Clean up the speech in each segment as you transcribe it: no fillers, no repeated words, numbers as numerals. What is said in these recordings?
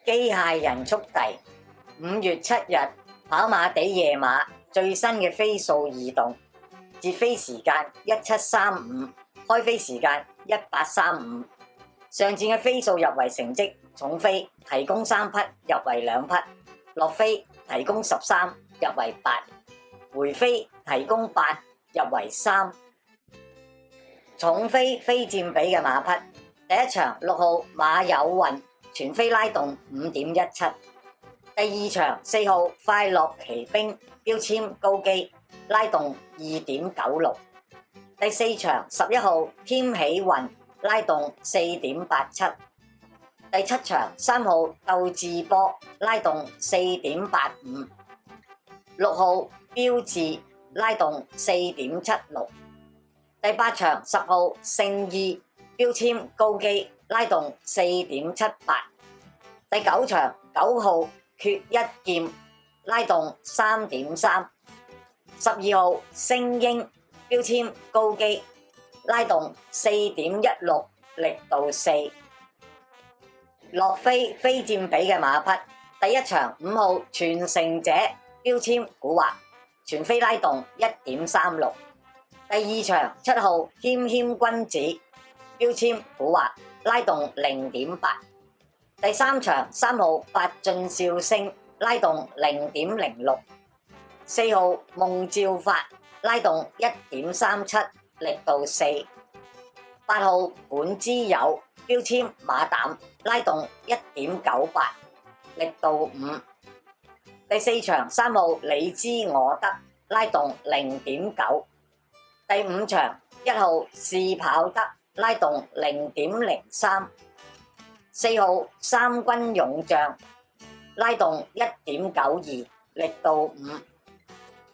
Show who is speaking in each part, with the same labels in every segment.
Speaker 1: 機械人速遞5月7日跑馬地夜馬最新嘅飛數異動，截飛時間1735，開飛時間1835。上戰嘅飛數入圍成績，重飛提供3匹，入圍2匹；落飛提供13，入圍8；回飛提供8，入圍3。重飛非佔比嘅馬匹，第一場6號馬有運全飛拉動5.17，第二場4號快樂奇兵標籤高機拉動2.96，第四場11號添喜運拉動4.87，第七場3號鬥智波拉動4.85， 6號標誌拉動4.76，第八場10號聖意標籤高機拉動4.78，第九場9號缺一劍拉動3.3， 12號星英標籤高機拉動4.16，力度4。落飛非佔比嘅馬匹，第一場5號傳承者標籤古惑全飛拉動1.36，第二場7號謙謙君子標籤古惑拉動0.8，第三場3號八進笑聲拉動0.06， 4號夢照發拉動1.37，力度4， 8號管之友標籤馬膽拉動1.98，力度5，第四場3號你知我得拉動0.9，第五場1號是跑得拉動0.03， 4號三軍勇將拉動1.92，力度5，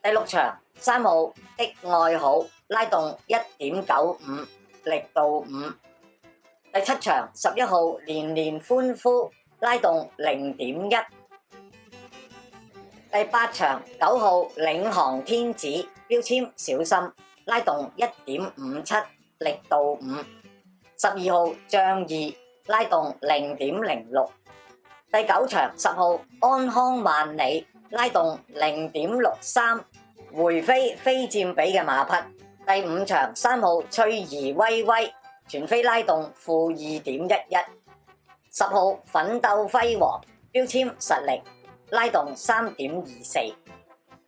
Speaker 1: 第六場3號的愛好拉動1.95，力度5，第七場11號連連歡呼拉動0.1，第八場9號領航天子標籤小心拉動1.57，力度5， 12號仗義拉動0.06，第九場10號安康萬里拉動0.63，回飛非佔比嘅馬匹，第五場3號翠兒威威全飛拉動-2.11， 10號奮鬥輝煌標籤實力拉動3.24，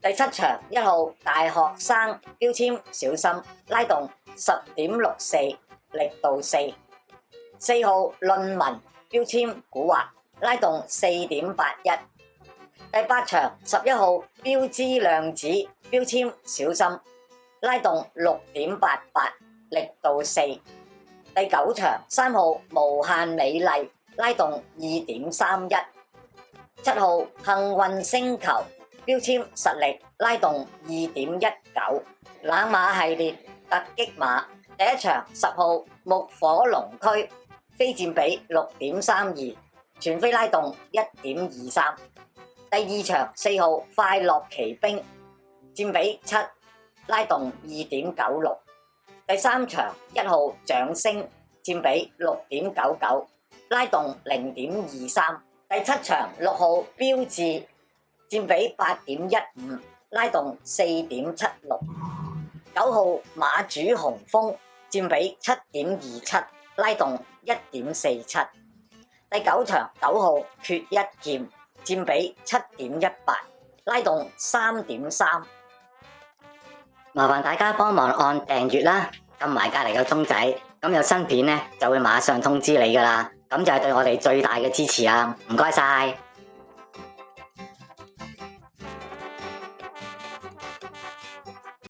Speaker 1: 第七場1號大學生標籤小心拉動10.64，力度4， 4號論文標籤古惑拉動4.81，第八場11號標之量子標籤小心拉動6.88，力度4，第九場3號無限美麗拉動2.31， 7號幸運星球標籤實力拉動2.19，冷馬系列突擊馬，第一場10號木火龍區非佔比6.32，全飛拉動1.23，第二場4號快樂奇兵佔比7，拉動2.96，第三場1號掌聲佔比6.99，拉動0.23，第七場6號標誌佔比8.15，拉動4.76， 9號馬主雄風佔比7.27，拉動1.47，第九場9號缺一劍佔比7.18，拉動3.3。麻煩大家幫忙按訂閱啦，撳埋隔籬個鐘仔，咁有新片呢就會馬上通知你㗎喇，咁就係對我哋最大嘅支持啊！唔該晒。